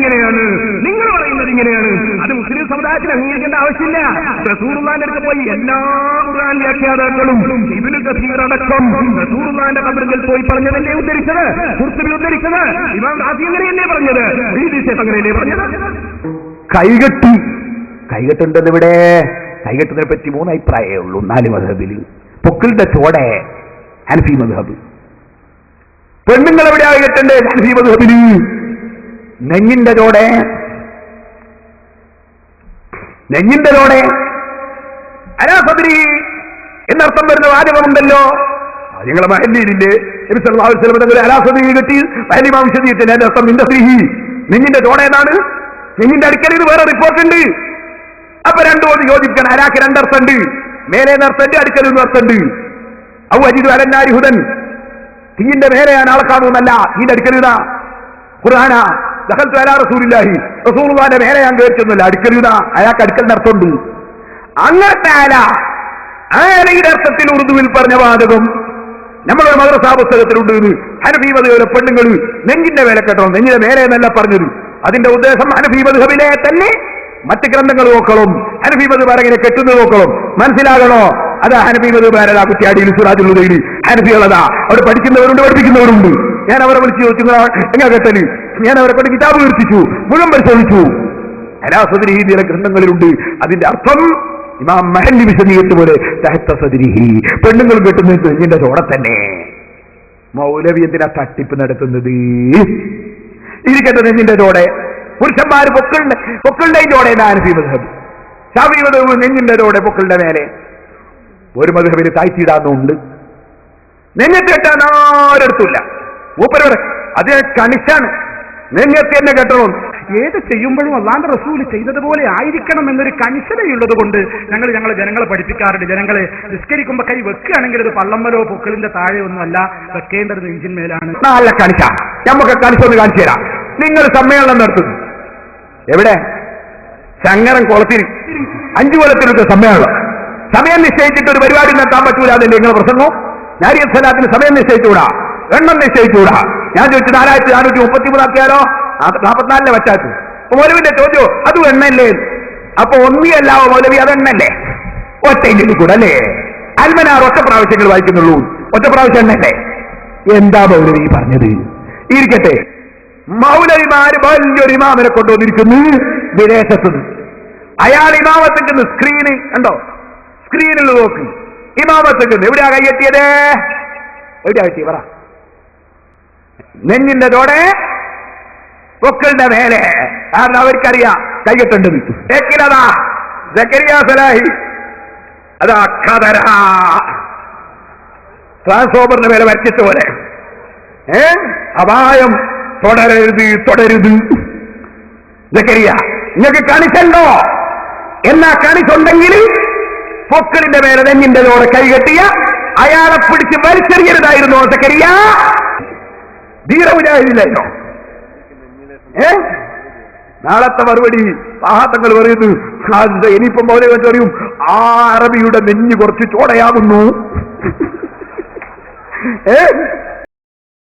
ഇങ്ങനെയാണ്, നിങ്ങൾ പറയുന്നത് ഇങ്ങനെയാണ്. അത് മുസ്ലിം സമുദായത്തിന് അംഗീകരിക്കേണ്ട ആവശ്യമില്ല. റസൂലുള്ളാഹിന്റെ അടുത്ത് പോയി എല്ലാ ഖുർആൻ വ്യാഖ്യാതാക്കളും ഇബ്നു കസീർ അടക്കം റസൂലുള്ളാഹിന്റെ ഖബറിൽ പോയി പറഞ്ഞതല്ലേ ഉദ്ധരിച്ചത്, ഖുർആനിൽ ഉദ്ധരിച്ചത്. ഇമാം റാസി അങ്ങനെയല്ലേ പറഞ്ഞത്, അങ്ങനെയല്ലേ പറഞ്ഞത്. കൈകെട്ടുണ്ടത് ഇവിടെ. കൈകെട്ടുന്നതിനെ പറ്റി 3 അഭിപ്രായമേ ഉള്ളൂ 4 മദ്ഹബിൽ. പൊക്കിളിന്റെ ചോടെ ഹനഫി മദ്ഹബ്. പെണ്ണുങ്ങൾ എവിടെയാ കെട്ടണ്ടേ? ഹനഫി മദ്ഹബിൽ. നെഞ്ഞിന്റെ ചോടെ അലാ സദ്രി എന്നർത്ഥം വരുന്ന വാചകമുണ്ടല്ലോ. നിങ്ങളെ മഹല്ലിയിലില്ലേ നബി സല്ലല്ലാഹു അലൈഹി വസല്ലം തങ്ങൾ അലാ സദ്രി കെട്ടി ഇമാം വിശദീകരിച്ചതിന്റെ അതിന്റെ അർത്ഥം മിന്റെ സ്ത്രീ നെഞ്ഞിന്റെ ചോടെ എന്നാണ്. നെഞ്ഞിന്റെ അടുക്കൽ വേറെ റിപ്പോർട്ടുണ്ട്. അപ്പൊ രണ്ടുകൊണ്ട് യോജിക്കാൻ അലാക്ക് 2 അർത്ഥമുണ്ട്. മേലെ അർത്ഥമുണ്ട്, അടുക്കൽ അർത്ഥമുണ്ട്. ഔ അജിദു അലന്നാരി ഹുദൻ, തീന്റെ മേലെയാണ് ആളെ കാണുന്നല്ല, തീന്റെ അടുക്കലുതാ. ഖുർആന ദഖൽതു അലാ റസൂലില്ലാഹി, റസൂലുള്ളാഹിന്റെ മേലെ ഞാൻ കേൾക്കുന്നില്ല, അടുക്കലുതാ. അയാൾക്ക് അടുക്കലിന്റെ അർത്ഥമുണ്ട്. അങ്ങനത്തെ ആലയുടെ അർത്ഥത്തിൽ ഉറുദുവിൽ പറഞ്ഞ വാചകം നമ്മളൊരു മദ്രസാ പുസ്തകത്തിലുണ്ട്. ഹനഫി മദ്ഹബിലെ പെണ്ണുങ്ങൾ നെഞ്ചിന്റെ മേലെ കെട്ടണം, നെഞ്ചിന്റെ മേലെ എന്നല്ല പറഞ്ഞത്. അതിന്റെ ഉദ്ദേശം ഹനഫി മദ്ഹബിലെ തന്നെ മറ്റ് ഗ്രന്ഥങ്ങൾ നോക്കണം, ഹനഫി മദ്ഹബ് ആരെങ്ങനെ കെട്ടുന്നത് നോക്കണം, മനസ്സിലാകണോ? അതാ ഹനഫി മദ്ഹബ് ആരതാ കുറ്റിയാടിയിൽ സുറാജുൽ ഹുദയിൽ ഹനഫികളതാ. അവിടെ പഠിക്കുന്നവരുണ്ട്, പഠിപ്പിക്കുന്നവരുണ്ട്. ഞാൻ അവരെ വിളിച്ചു ചോദിച്ചു എങ്ങനെ കെട്ടല്. ഞാൻ അവരെ കൊണ്ട് കിതാബ് വീർപ്പിച്ചു, മുഴുവൻ പരിശോധിച്ചു. അലാ സദ്രി രീതിയിലെ ഗ്രന്ഥങ്ങളിലുണ്ട്. അതിന്റെ അർത്ഥം ഇമാം മഹല്ലി വിശദീകരിച്ച പോലെ തഹത്ത സദ്രിഹി, പെണ്ണുങ്ങൾ കെട്ടുന്നത് നെഞ്ഞിന്റെ ചോടെ തന്നെ. മൗലവി എന്തിനാ തട്ടിപ്പ് നടത്തുന്നത്? ഇരിക്കട്ടെ, നെഞ്ഞിന്റെ ചോടെ. പുരുഷന്മാര് പൊക്കളുടെ ചോടെ ഹനഫി മദ്ഹബ്. ശാഫി മദ്ഹബ് നെഞ്ഞിന്റെ ചോടെ പൊക്കളുടെ മേലെ. ഒരു മദ്ഹബിന് താഴ്ത്തിയിടാന്നുണ്ട്. നെഞ്ഞത്ത് കെട്ടാൻ ആരെടുത്തില്ല. മൂപ്പരോടെ അത് കണിച്ചാണ്, നെഞ്ഞത്ത് തന്നെ കെട്ടണം. ഏത് ചെയ്യുമ്പോഴും അല്ലാഹുവിന്റെ റസൂൽ ചെയ്തതുപോലെ ആയിരിക്കണം എന്നൊരു കണിശതയുള്ളത് കൊണ്ട് ഞങ്ങളെ ജനങ്ങളെ പഠിപ്പിക്കാറുണ്ട്. ജനങ്ങളെ നിസ്കരിക്കുമ്പോ കൈ വെക്കുകയാണെങ്കിൽ അത് പള്ളമ്മലോ പൊക്കളിന്റെ താഴെ ഒന്നും അല്ല, വെക്കേണ്ടത് നെഞ്ചിന്മേലാണ്. നല്ല കണിച്ച നമുക്ക് കണിച്ചൊന്ന് കാണിച്ചു തരാം. നിങ്ങൾ സമ്മേളനം നടത്തുന്നു എവിടെ? ചങ്ങരം കുളത്തിൽ 5 കൊല്ലത്തിനൊക്കെ സമ്മേളനം. സമയം നിശ്ചയിച്ചിട്ട് ഒരു പരിപാടി നടത്താൻ പറ്റൂല, അതല്ലേ നിങ്ങൾ പ്രസംഗം? നാരിയത്ത് സലാത്തിന് സമയം നിശ്ചയിച്ചുകൂടാ, എണ്ണം നിശ്ചയിച്ചുകൂടാ. ഞാൻ ചോദിച്ചു 4433 ആക്കിയാലോ? 44 വെച്ചാച്ചു. മൗലവിന്റെ ചോദ്യം അതും എണ്ണല്ലേ? അപ്പൊ ഒന്നിയല്ലാവോ മൗലവി, അത് എണ്ണല്ലേ? ഒറ്റയിൽ കൂടെ അല്ലേ? അൽമനാർ ഒറ്റ പ്രാവശ്യങ്ങൾ വായിക്കുന്നുള്ളൂ, ഒറ്റ പ്രാവശ്യം എണ്ണല്ലേ? എന്താ മൗലവി പറഞ്ഞത്? ഇരിക്കട്ടെ, മൗലവിമാര് വലിയൊരു ഇമാമിനെ കൊണ്ടുവന്നിരിക്കുന്നു വിദേശത്തുനിന്ന്. അയാൾ ഇമാമത്തേക്ക് സ്ക്രീന് കണ്ടോ, സ്ക്രീനിൽ നോക്കി ഇമാമത്തേക്ക് എവിടെയാ കൈയെത്തിയത്? എവിടെയാ എത്തിയ പറ? നെഞ്ഞിന്റെ തോടെ പൊക്കളുടെ മേലെ. കാരണം അവർക്കറിയാം കൈകെട്ടേണ്ടത്. അതാ ഖദറ ട്രാൻസ്ഫോമറിന്റെ മേലെ വരച്ചിട്ട പോലെ. അപായം തുടരുത്. സക്കരിയ നിങ്ങൾക്ക് കണിച്ചുണ്ടോ? എന്നാ കണിച്ചുണ്ടെങ്കിൽ പൊക്കളിന്റെ മേലെ നെഞ്ഞിന്റെ തോടെ കൈകെട്ടിയ അയാളെ പിടിച്ച് വലിച്ചെറിയരുതായിരുന്നോ സക്കരിയ? ധീരമുജാഹിദില്ലല്ലോ. നാളത്തെ മറുപടി മഹാത്തങ്ങൾ പറയുന്നു, ഇനിയിപ്പം പോലെ പറയും ആ അറബിയുടെ നെഞ്ഞ് കുറച്ച് ചോടയാകുന്നു.